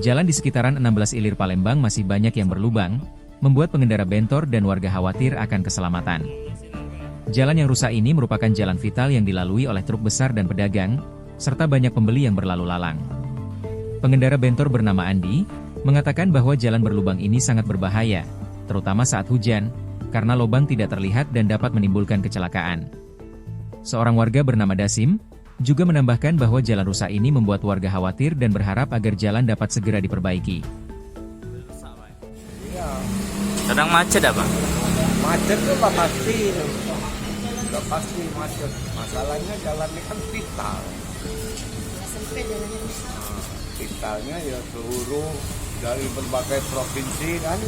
Jalan di sekitaran 16 Ilir Palembang masih banyak yang berlubang, membuat pengendara bentor dan warga khawatir akan keselamatan. Jalan yang rusak ini merupakan jalan vital yang dilalui oleh truk besar dan pedagang, serta banyak pembeli yang berlalu lalang. Pengendara bentor bernama Andi, mengatakan bahwa jalan berlubang ini sangat berbahaya, terutama saat hujan, karena lubang tidak terlihat dan dapat menimbulkan kecelakaan. Seorang warga bernama Dasim, juga menambahkan bahwa jalan rusak ini membuat warga khawatir dan berharap agar jalan dapat segera diperbaiki. Iya. Sedang macet apa? Macet tuh pasti. Udah pasti macet. Masalahnya jalannya kan vital. Sempit jalannya. Vitalnya ya seluruh dari berbagai provinsi kan.